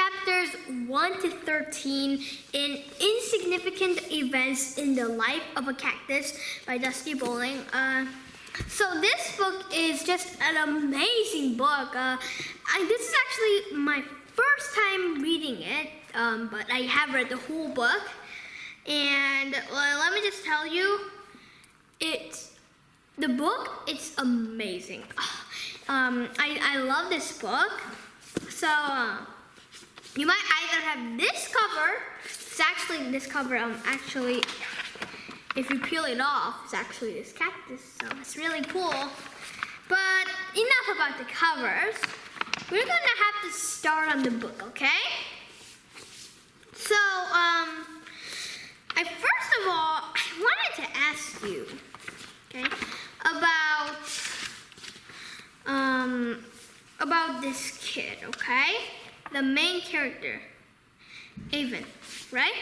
chapters 1 to 13 in Insignificant Events in the Life of a Cactus by Dusty Bowling. So this book is just an amazing book. This is actually my first time reading it, but I have read the whole book. And let me just tell you, it's amazing. I love this book. So you might either have this cover. It's actually this cover. Actually, if you peel it off, it's actually this cactus. So it's really cool. But enough about the covers. We're gonna have to start on the book, okay? So first of all, I wanted to ask you, okay, about this kid, okay? The main character, Avon, right?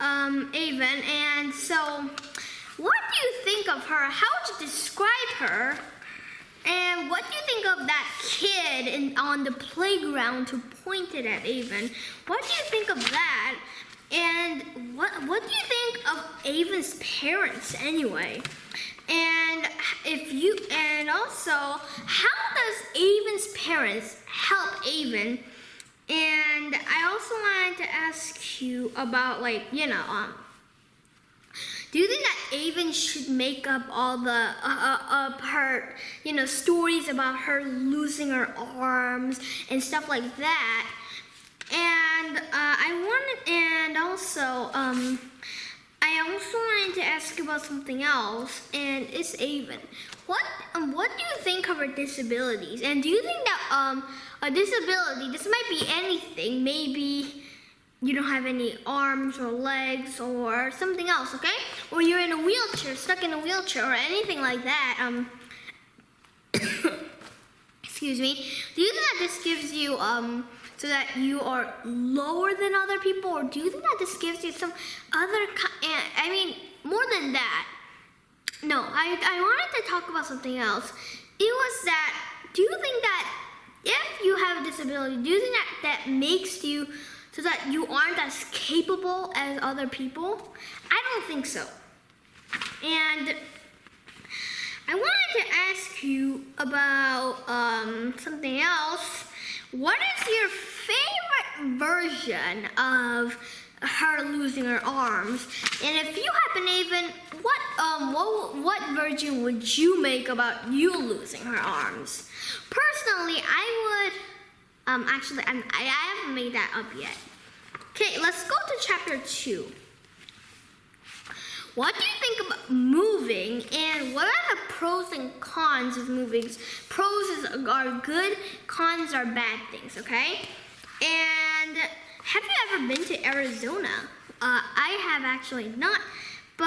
Avon, and so what do you think of her? How would you describe her? And what do you think of that kid on the playground who pointed at Avon? What do you think of that? And what do you think of Avon's parents anyway? And also, how does Avon's parents help Avon? And I also wanted to ask you about, do you think that Avon should make up all the her, stories about her losing her arms and stuff like that? And I also wanted to ask about something else, and it's Avon. What do you think of her disabilities? And do you think that a disability, this might be anything, maybe you don't have any arms or legs or something else, okay? Or you're in a wheelchair, stuck in a wheelchair or anything like that. Excuse me. Do you think that this gives you so that you are lower than other people, or do you think that this gives you some other more than that? No, I wanted to talk about something else. It was that, do you think that if you have a disability, do you think that makes you so that you aren't as capable as other people? I don't think so. And I wanted to ask you about something else. What is your favorite version of her losing her arms? And if you happen, Avon, what version would you make about you losing her arms? Personally, I would. Actually, I haven't made that up yet. Okay, let's go to chapter 2. What do you think about moving, and what are the pros and cons of moving? Pros are good, cons are bad things, okay? And have you ever been to Arizona? I have actually not, but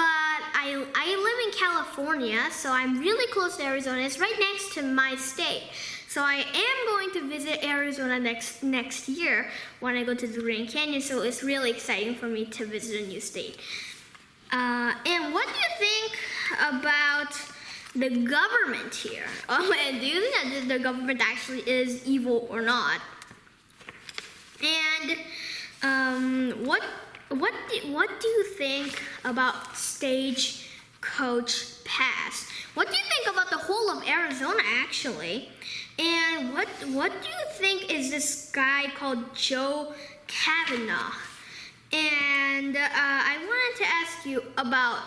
I live in California, so I'm really close to Arizona. It's right next to my state. So I am going to visit Arizona next year when I go to the Grand Canyon, so it's really exciting for me to visit a new state. And what do you think about the government here? And do you think that the government actually is evil or not? And what do you think about Stagecoach Pass? What do you think about the whole of Arizona actually? And what do you think is this guy called Joe Kavanaugh? And I wanted to ask you about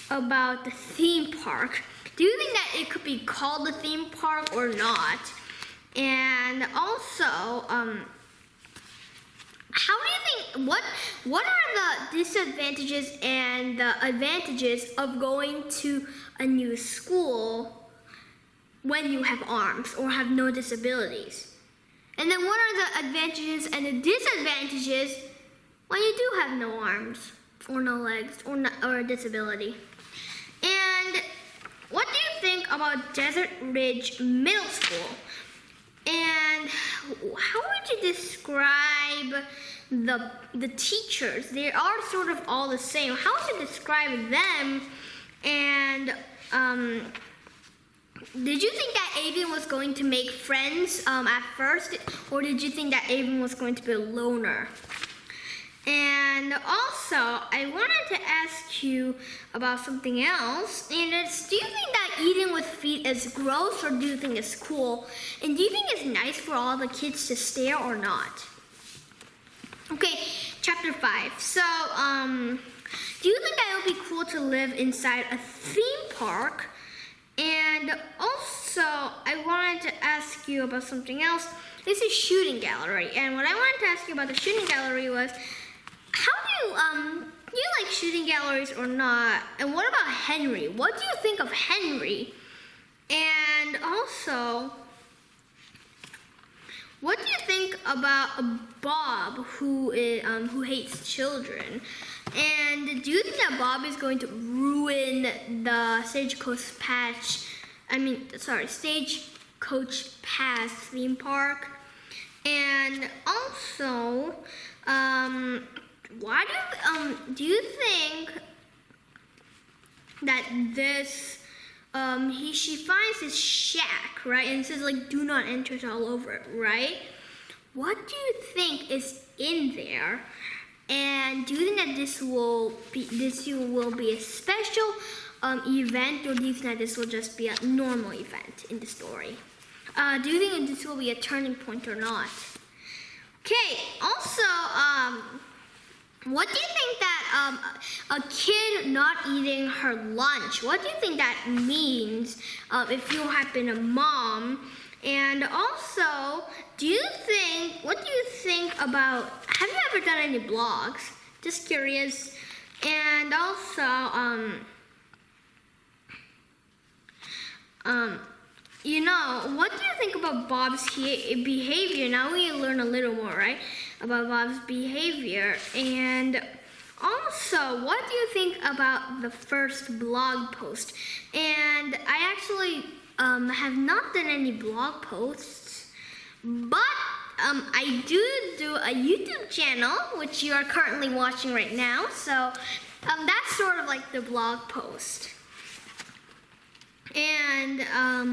the theme park. Do you think that it could be called a theme park or not? And also, how do you think, what are the disadvantages and the advantages of going to a new school when you have arms or have no disabilities? And then what are the advantages and the disadvantages when you do have no arms or no legs or a disability? And what do you think about Desert Ridge Middle School? And how would you describe the teachers? They are sort of all the same. How would you describe them? And did you think that Avon was going to make friends at first, or did you think that Avon was going to be a loner? And also, I wanted to ask you about something else, and it's, do you think that eating with feet is gross, or do you think it's cool? And do you think it's nice for all the kids to stare or not? Okay, chapter 5. So, do you think that it would be cool to live inside a theme park? And also, I wanted to ask you about something else. This is shooting gallery, and what I wanted to ask you about the shooting gallery was, how do you like shooting galleries or not? And what about Henry? What do you think of Henry? And also, what do you think about Bob, who hates children? And do you think that Bob is going to ruin the Stagecoach Pass theme park? And also, why do you think that this she finds this shack, right? And it says like "Do not enter" all over it, right? What do you think is in there? And do you think that this will be a special event, or do you think that this will just be a normal event in the story? Do you think that this will be a turning point or not? Okay. Also, what do you think that a kid not eating her lunch, what do you think that means if you have been a mom? And also, what do you think about, have you ever done any blogs? Just curious. And also, what do you think about Bob's behavior? Now we learn a little more, right, about Bob's behavior. And also, what do you think about the first blog post? And I actually have not done any blog posts, but I do a YouTube channel, which you are currently watching right now. So that's sort of like the blog post. And how do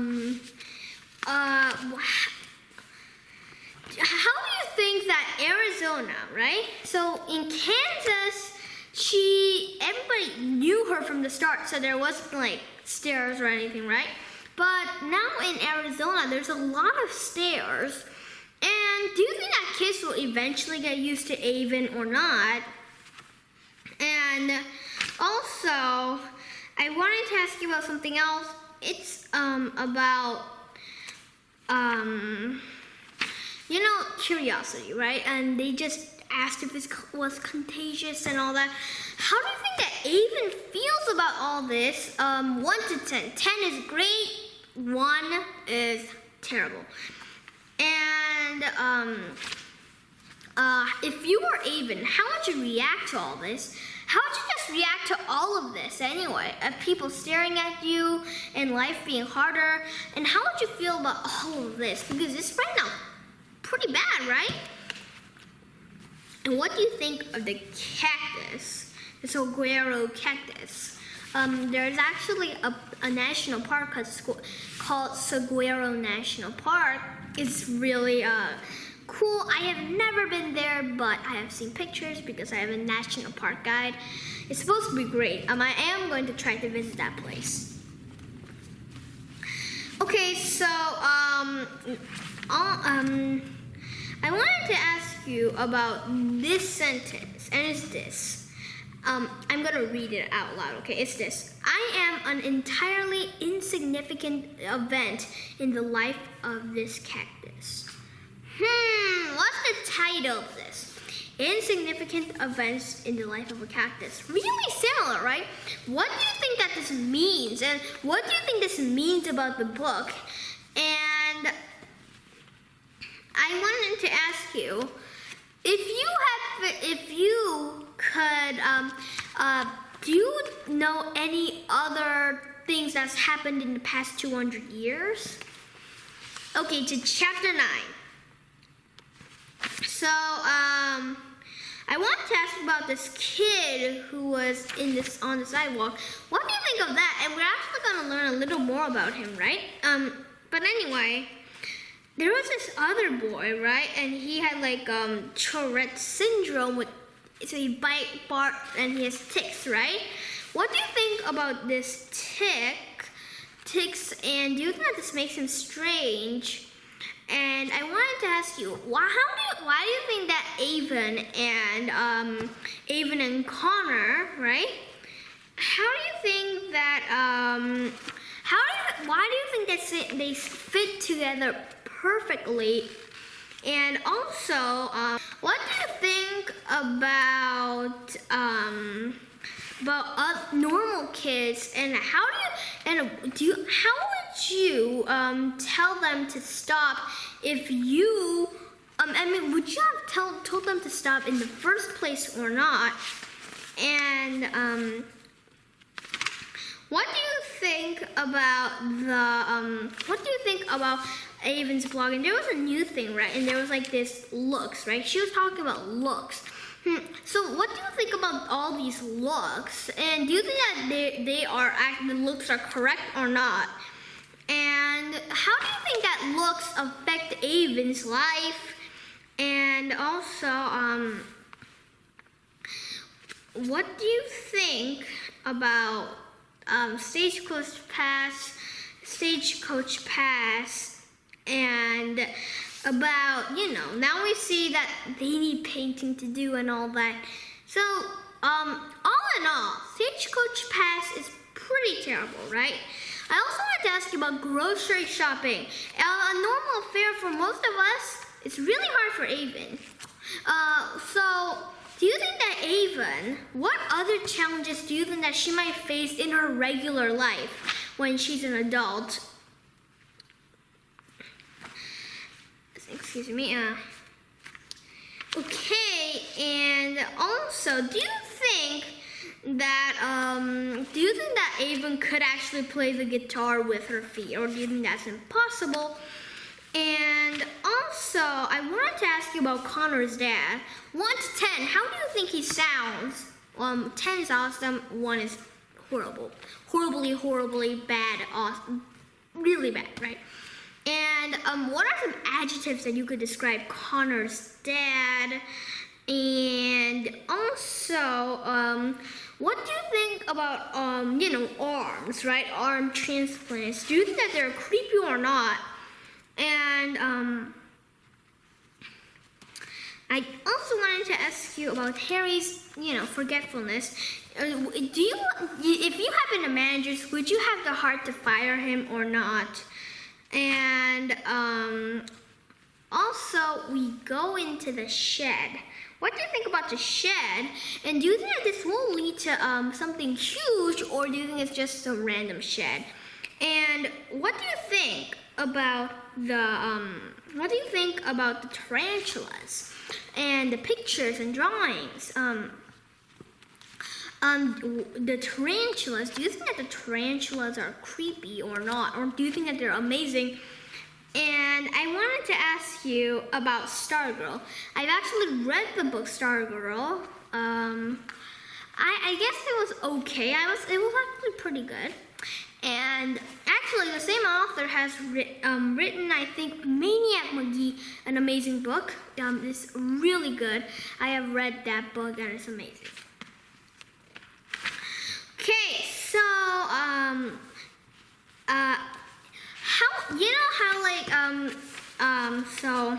you think that Arizona, right? So in Kansas, everybody knew her from the start, so there wasn't like stairs or anything, right? But now in Arizona, there's a lot of stairs. And do you think that kids will eventually get used to Avon or not? And also, I wanted to ask you about something else. It's about, curiosity, right? And they just asked if it was contagious and all that. How do you think that Avon feels about all this? 1 to 10. 10 is great, 1 is terrible. And if you were Avon, how would you react to all this? How would you just react to all of this anyway? Of people staring at you and life being harder? And how would you feel about all of this? Because it's right now pretty bad, right? And what do you think of the cactus, the saguaro cactus? There's actually a national park called Saguaro National Park. It's really cool. I have never been there, but I have seen pictures because I have a national park guide. It's supposed to be great. I am going to try to visit that place. Okay, so I wanted to ask you about this sentence, and it's this. I'm going to read it out loud, okay? It's this. I am an entirely insignificant event in the life of this cactus. What's the title of this? Insignificant events in the life of a cactus. Really similar, right? What do you think that this means? And what do you think this means about the book? And I wanted to ask you, if you could, do you know any other things that's happened in the past 200 years? Okay, to chapter 9. So, I wanted to ask about this kid who was on the sidewalk. What do you think of that? And we're actually want to learn a little more about him, right? But anyway, there was this other boy, right? And he had like Tourette syndrome so he barks and he has tics, right? What do you think about this ticks, and do you think that this makes him strange? And I wanted to ask you, why do you think that Avon and Connor, right? How do you think that why do you think that they fit together perfectly? And also, what do you think about normal kids, and how would you tell them to stop if you would you have told them to stop in the first place or not? And what do you think about Avon's blog? And there was a new thing, right? And there was like this looks, right? She was talking about looks. So what do you think about all these looks? And do you think that the looks are correct or not? And how do you think that looks affect Avon's life? And also, what do you think about Stagecoach Pass, and about, now we see that they need painting to do and all that. So, all in all, Stagecoach Pass is pretty terrible, right? I also wanted to ask you about grocery shopping. A normal affair for most of us, it's really hard for Avon. So, do you think that Avon, what other challenges do you think that she might face in her regular life when she's an adult? Excuse me. Okay, and also, do you think that Avon could actually play the guitar with her feet, or do you think that's impossible? And also, I wanted to ask you about Connor's dad. 1 to 10, how do you think he sounds? 10 is awesome, 1 is horrible. Horribly bad, awesome, really bad, right? And what are some adjectives that you could describe Connor's dad? And also, what do you think about, arms, right? Arm transplants. Do you think that they're creepy or not? And I also wanted to ask you about Harry's, forgetfulness. If you happen to manage, would you have the heart to fire him or not? And also, we go into the shed. What do you think about the shed? And do you think that this will lead to something huge, or do you think it's just some random shed? And what do you think about the tarantulas and the pictures and drawings? The tarantulas, do you think that the tarantulas are creepy or not? Or do you think that they're amazing? And I wanted to ask you about Stargirl. I've actually read the book Stargirl. I guess it was okay. It was actually pretty good. And actually, the same author has written, I think, Maniac McGee, an amazing book. It's really good. I have read that book, and it's amazing. Okay, so so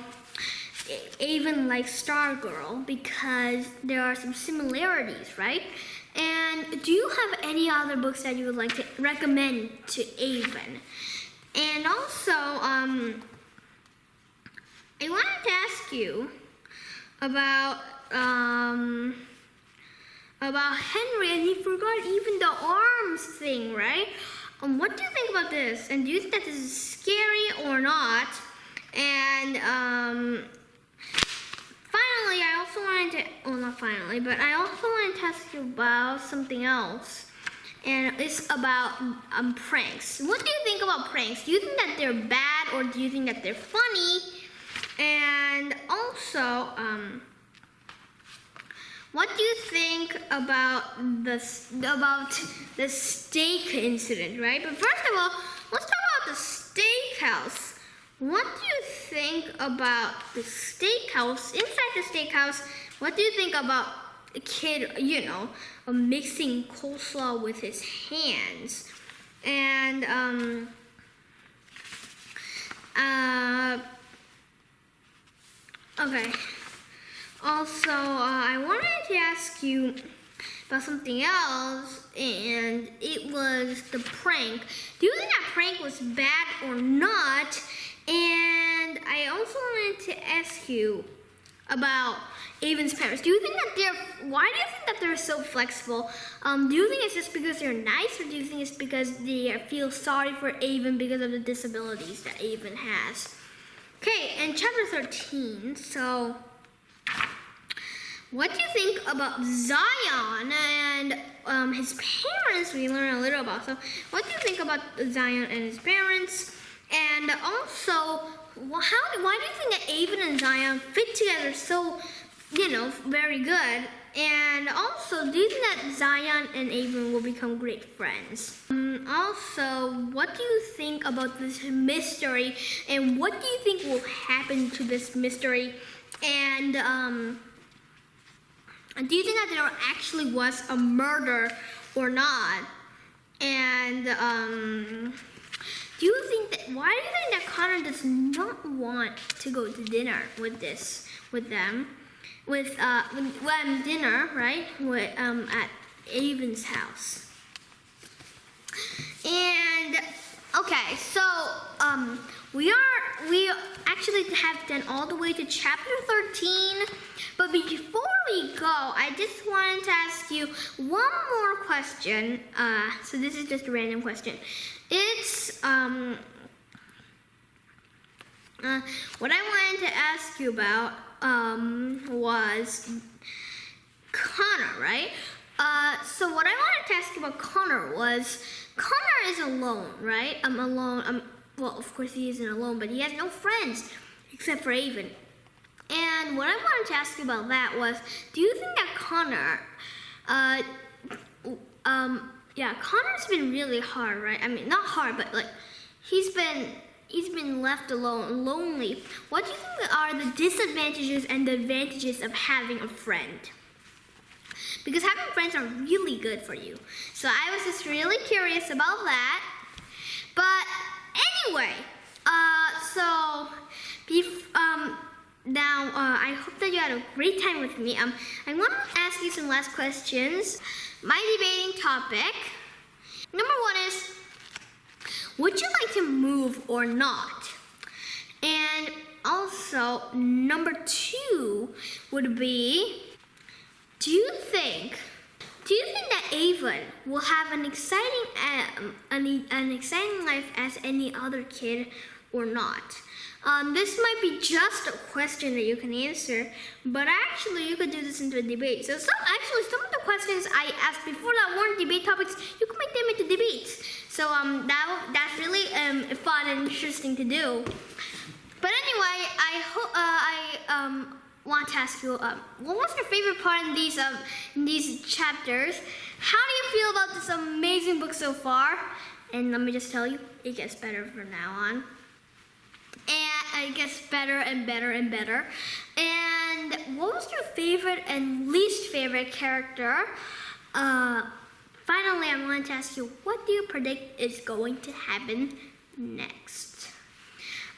Avon likes Stargirl because there are some similarities, right? And do you have any other books that you would like to recommend to Avon? And also, I wanted to ask you about Henry, and he forgot even the arms thing, right? What do you think about this? And do you think that this is scary or not? And finally, I also wanted to, well, not finally, but I also wanted to ask you about something else. And it's about pranks. What do you think about pranks? Do you think that they're bad, or do you think that they're funny? And also, what do you think about the steak incident, right? But first of all, let's talk about the steakhouse. What do you think about the steakhouse? Inside the steakhouse, what do you think about a kid, mixing coleslaw with his hands? And okay. Also, I wanted to ask you about something else, and it was the prank. Do you think that prank was bad or not? And I also wanted to ask you about Avon's parents. Why do you think that they're so flexible? Do you think it's just because they're nice, or do you think it's because they feel sorry for Avon because of the disabilities that Avon has? Okay, and chapter 13, so what do you think about Zion and his parents? We learned a little about. So what do you think about Zion and his parents? And also, why do you think that Avon and Zion fit together so, very good? And also, do you think that Zion and Avon will become great friends? Also, what do you think about this mystery? And what do you think will happen to this mystery? And do you think that there actually was a murder or not? And why do you think that Connor does not want to go to dinner with dinner, right? At Avon's house. And okay, so we actually have done all the way to chapter 13. But before we go, I just wanted to ask you one more question. So this is just a random question. It's what I wanted to ask you about was Connor, right? So what I wanted to ask you about Connor was, Connor is alone, right? I'm alone. Well, of course he isn't alone, but he has no friends except for Avon. And what I wanted to ask you about that was, do you think that Connor, Connor's been really hard, right? I mean, not hard, but like, he's been left alone, lonely. What do you think are the disadvantages and the advantages of having a friend? Because having friends are really good for you. So I was just really curious about that. But anyway, now, I hope that you had a great time with me. I want to ask you some last questions. My debating topic, number 1 is, would you like to move or not? And also, number 2 would be, do you think that Avon will have an exciting life as any other kid or not? This might be just a question that you can answer, but actually you could do this into a debate. So some of the questions I asked before that weren't debate topics, you can make them into debates. So that's really fun and interesting to do. But anyway, I want to ask you, what was your favorite part in these chapters? How do you feel about this amazing book so far? And let me just tell you, it gets better from now on. And it gets better and better and better. And what was your favorite and least favorite character? Finally, I wanted to ask you, what do you predict is going to happen next?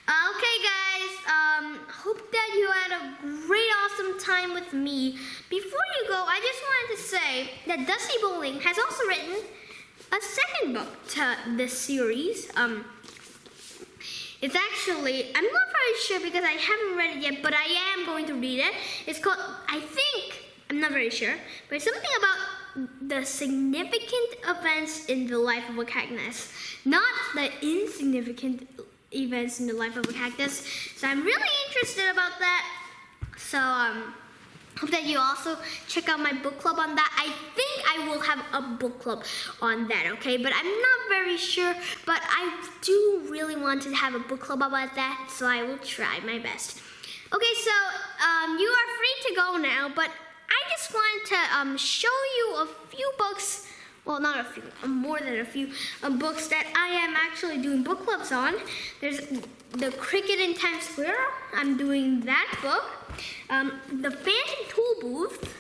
Okay, guys, hope that you had a great, awesome time with me. Before you go, I just wanted to say that Dusty Bowling has also written a second book to this series. It's actually, I'm not very sure because I haven't read it yet, but I am going to read it. It's called, I'm not very sure, but it's something about the significant events in the life of a cactus, not the insignificant events in the life of a cactus. So I'm really interested about that. So hope that you also check out my book club on that. I think I will have a book club on that, okay? But I'm not very sure, but I do really want to have a book club about that, so I will try my best. Okay, so you are free to go now, but I just just wanted to show you a few books. Well, not a few, more than a few books that I am actually doing book clubs on. There's The Cricket in Times Square. I'm doing that book. The Phantom Tool Booth.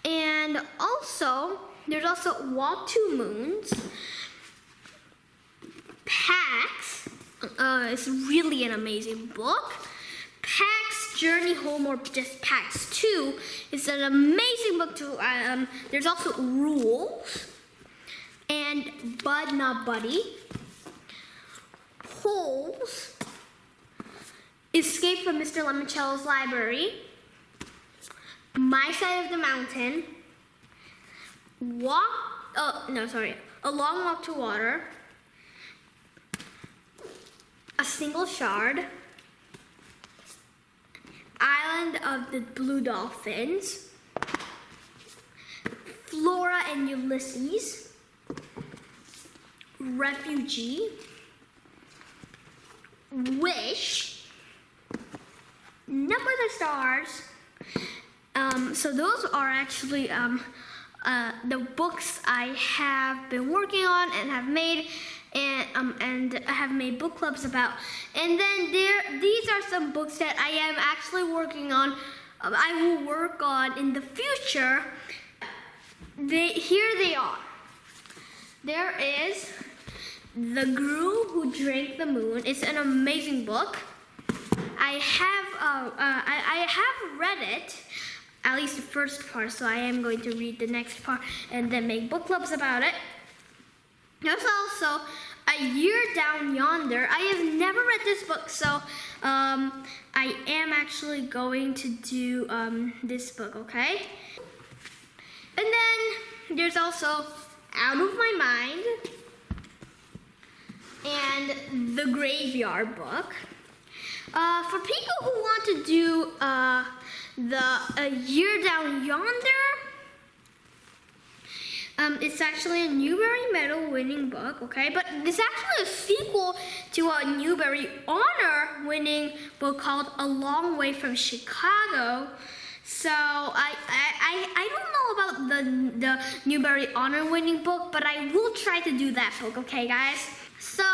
And also, there's also Walk to Moons. Pax. It's really an amazing book. Pax Journey Home, or just Pax 2. It's an amazing book too. There's also Rules. And Bud Not Buddy. Holes. Escape from Mr. Lemoncello's Library. My Side of the Mountain. A Long Walk to Water. A Single Shard. Island of the Blue Dolphins. Flora and Ulysses. Refugee. Wish. Number the Stars. So those are actually the books I have been working on and have made, and I have made book clubs about. And then these are some books that I am actually working on. I will work on in the future. Here they are. There is The Guru Who Drank the Moon. It's an amazing book. I have read it, at least the first part, so I am going to read the next part and then make book clubs about it. There's also A Year Down Yonder. I have never read this book, so I am actually going to do this book, okay? And then there's also Out of My Mind and The Graveyard Book. For people who want to do A Year Down Yonder, it's actually a Newbery Medal winning book, okay? But it's actually a sequel to a Newbery Honor winning book called A Long Way from Chicago. So I don't know about the Newbery Honor winning book, but I will try to do that book, okay guys? So